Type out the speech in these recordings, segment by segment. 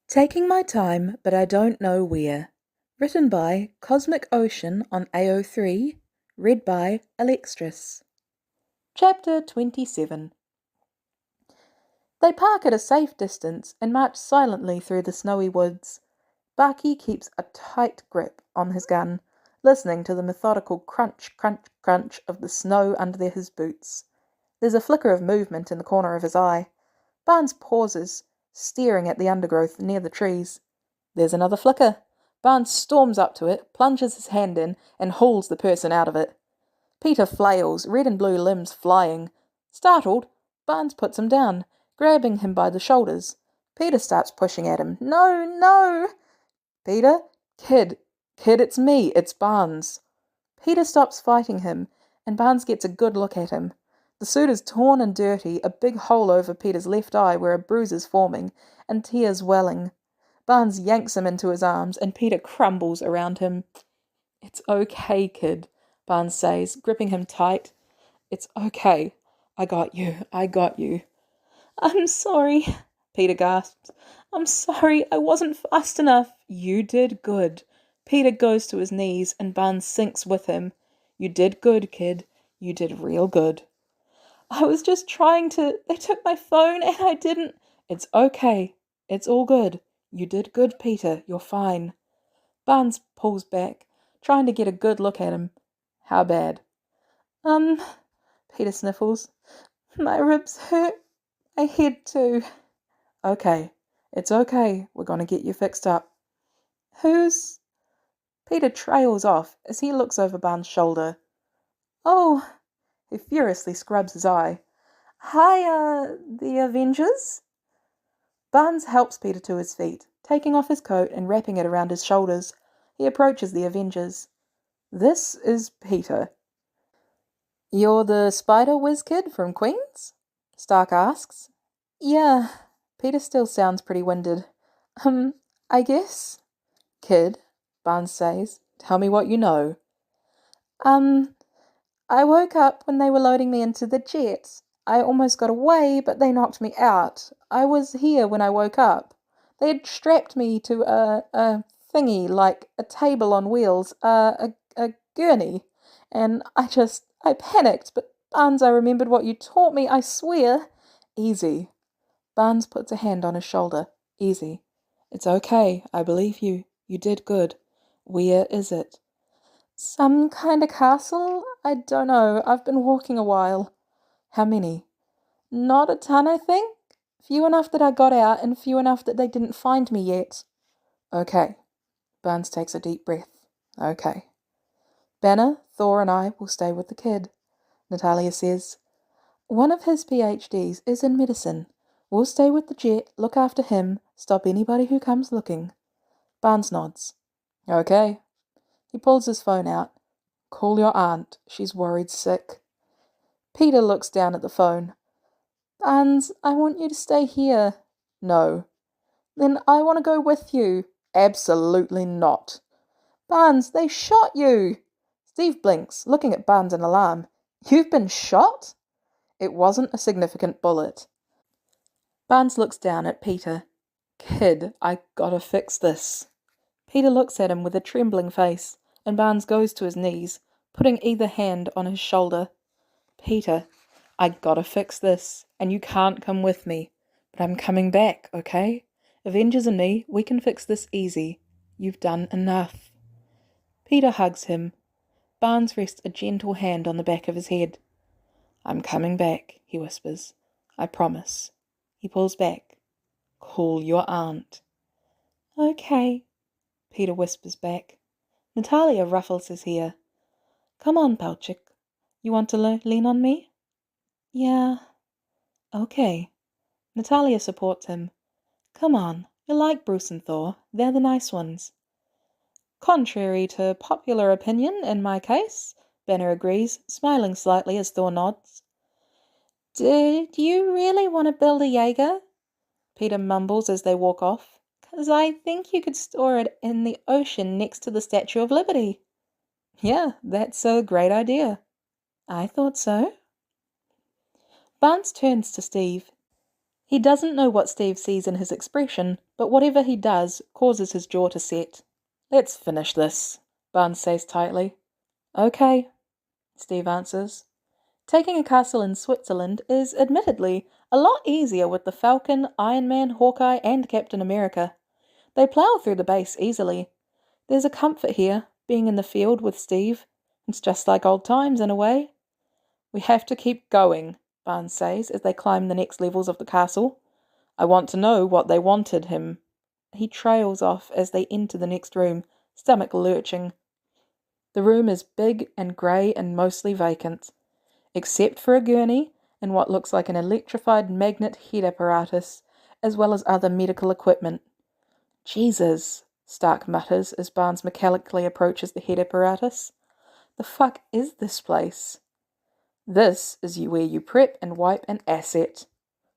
Taking My Time, But I Don't Know Where. Written by cosmicocean on AO3. Read by Alextris. Chapter 27. They park at a safe distance and march silently through the snowy woods. Barky keeps a tight grip on his gun, listening to the methodical crunch, crunch, crunch of the snow under his boots. There's a flicker of movement in the corner of his eye. Barnes pauses, staring at the undergrowth near the trees. There's another flicker. Barnes storms up to it, plunges his hand in, and hauls the person out of it. Peter flails, red and blue limbs flying. Startled, Barnes puts him down, grabbing him by the shoulders. Peter starts pushing at him. No, no! Peter? Kid, it's me, it's Barnes. Peter stops fighting him, and Barnes gets a good look at him. The suit is torn and dirty, a big hole over Peter's left eye where a bruise is forming, and tears welling. Barnes yanks him into his arms, and Peter crumbles around him. It's okay, kid, Barnes says, gripping him tight. It's okay. I got you. I'm sorry, Peter gasps. I'm sorry, I wasn't fast enough. You did good. Peter goes to his knees, and Barnes sinks with him. You did good, kid. You did real good. I was just trying to... They took my phone and I didn't... It's okay. It's all good. You did good, Peter. You're fine. Barnes pulls back, trying to get a good look at him. How bad? Peter sniffles. My ribs hurt. My head too. Okay. It's okay. We're going to get you fixed up. Who's... Peter trails off as he looks over Barnes' shoulder. Oh... He furiously scrubs his eye. Hi, the Avengers? Barnes helps Peter to his feet, taking off his coat and wrapping it around his shoulders. He approaches the Avengers. This is Peter. You're the Spider Whiz kid from Queens? Stark asks. Yeah, Peter still sounds pretty winded. I guess. Kid, Barnes says, tell me what you know. I woke up when they were loading me into the jet. I almost got away, but they knocked me out. I was here when I woke up. They had strapped me to a thingy, like a table on wheels, a gurney. And I panicked, but Barnes, I remembered what you taught me, I swear. Easy. Barnes puts a hand on his shoulder. Easy. It's okay, I believe you. You did good. Where is it? Some kind of castle? I don't know. I've been walking a while. How many? Not a ton, I think. Few enough that I got out, and few enough that they didn't find me yet. Okay. Barnes takes a deep breath. Okay. Banner, Thor, and I will stay with the kid, Natalia says. One of his PhDs is in medicine. We'll stay with the jet, look after him, stop anybody who comes looking. Barnes nods. Okay. He pulls his phone out. Call your aunt. She's worried sick. Peter looks down at the phone. Barnes, I want you to stay here. No. Then I want to go with you. Absolutely not. Barnes, they shot you. Steve blinks, looking at Barnes in alarm. You've been shot? It wasn't a significant bullet. Barnes looks down at Peter. Kid, I gotta fix this. Peter looks at him with a trembling face, and Barnes goes to his knees, putting either hand on his shoulder. Peter, I gotta fix this, and you can't come with me. But I'm coming back, okay? Avengers and me, we can fix this easy. You've done enough. Peter hugs him. Barnes rests a gentle hand on the back of his head. I'm coming back, he whispers. I promise. He pulls back. Call your aunt. Okay. Peter whispers back. Natalia ruffles his hair. Come on, Palchik. You want to lean on me? Yeah. Okay. Natalia supports him. Come on, you like Bruce and Thor. They're the nice ones. Contrary to popular opinion in my case, Banner agrees, smiling slightly as Thor nods. Did you really want to build a Jaeger? Peter mumbles as they walk off. 'Cause I think you could store it in the ocean next to the Statue of Liberty. Yeah, that's a great idea. I thought so. Barnes turns to Steve. He doesn't know what Steve sees in his expression, but whatever he does causes his jaw to set. "Let's finish this," Barnes says tightly. "Okay," Steve answers. Taking a castle in Switzerland is, admittedly, a lot easier with the Falcon, Iron Man, Hawkeye, and Captain America. They plough through the base easily. There's a comfort here, being in the field with Steve. It's just like old times in a way. "We have to keep going," Barnes says as they climb the next levels of the castle. "I want to know what they wanted him." He trails off as they enter the next room, stomach lurching. The room is big and grey and mostly vacant, except for a gurney and what looks like an electrified magnet head apparatus, as well as other medical equipment. "Jesus," Stark mutters as Barnes mechanically approaches the head apparatus. "The fuck is this place?" "This is where you prep and wipe an asset."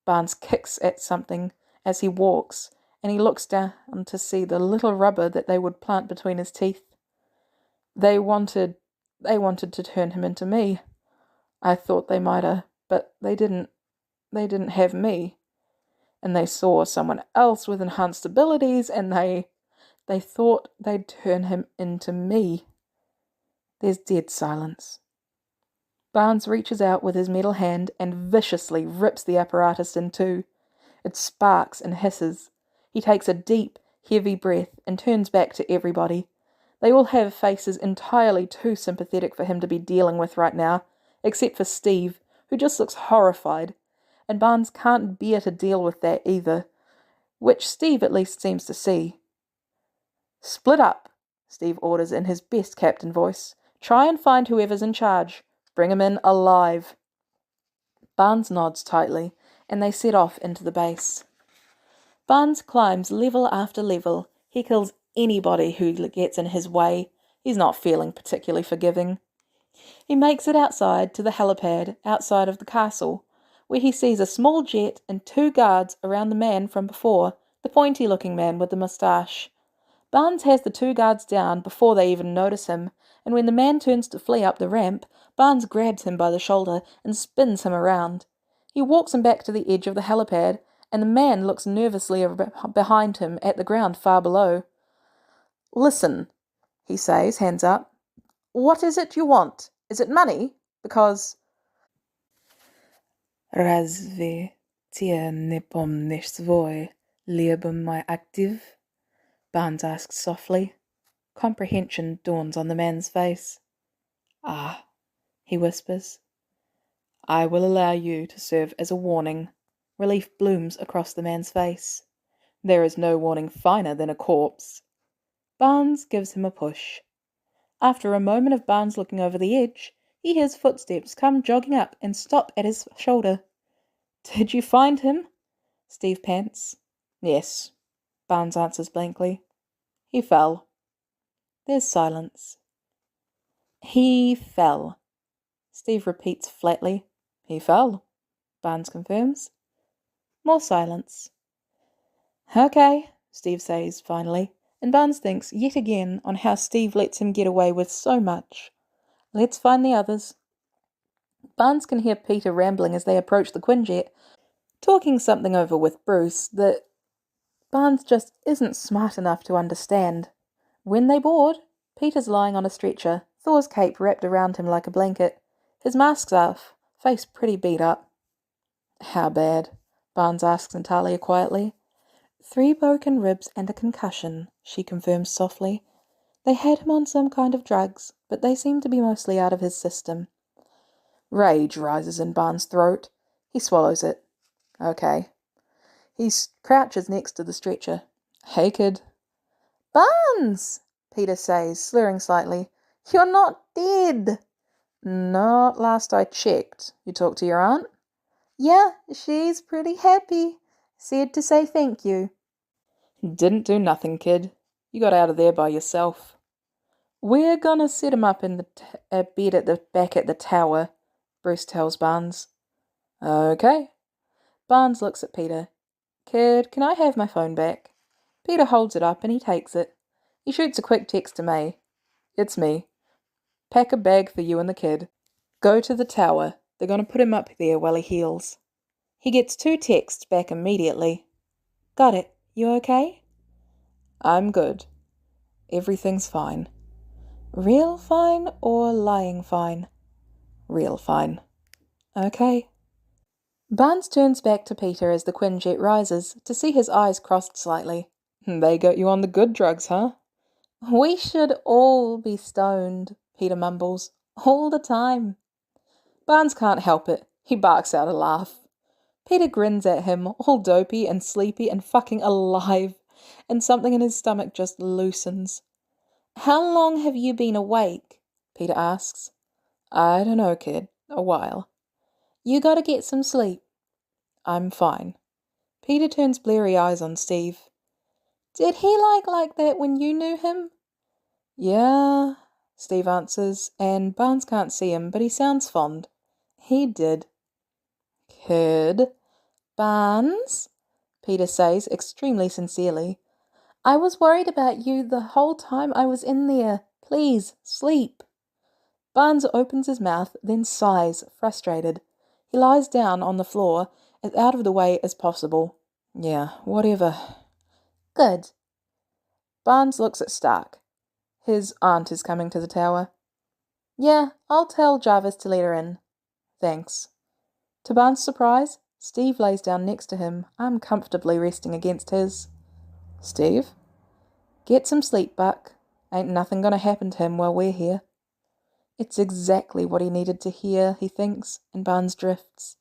Barnes kicks at something as he walks, and he looks down to see the little rubber that they would plant between his teeth. They wanted to turn him into me. I thought they mighta, but they didn't. They didn't have me. And they saw someone else with enhanced abilities, and they thought they'd turn him into me." There's dead silence. Barnes reaches out with his metal hand and viciously rips the apparatus in two. It sparks and hisses. He takes a deep, heavy breath and turns back to everybody. They all have faces entirely too sympathetic for him to be dealing with right now, except for Steve, who just looks horrified, and Barnes can't bear to deal with that either, which Steve at least seems to see. "Split up," Steve orders in his best captain voice. "Try and find whoever's in charge. Bring him in alive." Barnes nods tightly, and they set off into the base. Barnes climbs level after level. He kills anybody who gets in his way. He's not feeling particularly forgiving. He makes it outside to the helipad outside of the castle, where he sees a small jet and 2 guards around the man from before, the pointy-looking man with the moustache. Barnes has the 2 guards down before they even notice him, and when the man turns to flee up the ramp, Barnes grabs him by the shoulder and spins him around. He walks him back to the edge of the helipad, and the man looks nervously behind him at the ground far below. "Listen," he says, hands up. "What is it you want? Is it money? Because—" "Разве te ne pomniš svoj любимый active?" Barnes asks softly. Comprehension dawns on the man's face. "Ah," he whispers. "I will allow you to serve as a warning." Relief blooms across the man's face. "There is no warning finer than a corpse." Barnes gives him a push. After a moment of Barnes looking over the edge, he hears footsteps come jogging up and stop at his shoulder. "Did you find him?" Steve pants. "Yes," Barnes answers blankly. "He fell." There's silence. "He fell," Steve repeats flatly. "He fell," Barnes confirms. More silence. "Okay," Steve says finally, and Barnes thinks yet again on how Steve lets him get away with so much. "Let's find the others." Barnes can hear Peter rambling as they approach the Quinjet, talking something over with Bruce that Barnes just isn't smart enough to understand. When they board, Peter's lying on a stretcher, Thor's cape wrapped around him like a blanket. His mask's off, face pretty beat up. "How bad?" Barnes asks Natalia quietly. 3 broken ribs and a concussion," she confirms softly. "They had him on some kind of drugs, but they seem to be mostly out of his system." Rage rises in Barnes' throat. He swallows it. "Okay." He crouches next to the stretcher. "Hey, kid." "Barnes!" Peter says, slurring slightly. "You're not dead." "Not last I checked. You talked to your aunt?" "Yeah, she's pretty happy. Said to say thank you." "Didn't do nothing, kid. You got out of there by yourself." "We're gonna set him up in the bed at the back at the tower," Bruce tells Barnes. "Okay." Barnes looks at Peter. "Kid, can I have my phone back?" Peter holds it up and he takes it. He shoots a quick text to May. "It's me. Pack a bag for you and the kid. Go to the tower. They're going to put him up there while he heals." He gets 2 texts back immediately. Got it. You okay? I'm good. Everything's fine. Real fine or lying fine? Real fine. Okay. Barnes turns back to Peter as the Quinjet rises to see his eyes crossed slightly. They got you on the good drugs, huh? We should all be stoned, Peter mumbles. All the time. Barnes can't help it. He barks out a laugh. Peter grins at him, all dopey and sleepy and fucking alive, and something in his stomach just loosens. How long have you been awake? Peter asks. I don't know, kid. A while. You gotta get some sleep. I'm fine. Peter turns bleary eyes on Steve. Did he like that when you knew him? Yeah, Steve answers, and Barnes can't see him, but he sounds fond. He did. Kid. Barnes? Peter says, extremely sincerely. I was worried about you the whole time I was in there. Please, sleep. Barnes opens his mouth, then sighs, frustrated. He lies down on the floor, as out of the way as possible. Yeah, whatever. Good. Barnes looks at Stark. His aunt is coming to the tower. Yeah, I'll tell Jarvis to let her in. Thanks. To Barnes' surprise, Steve lays down next to him, arm comfortably resting against his. Steve? Get some sleep, Buck. Ain't nothing gonna happen to him while we're here. It's exactly what he needed to hear, he thinks, and Barnes drifts.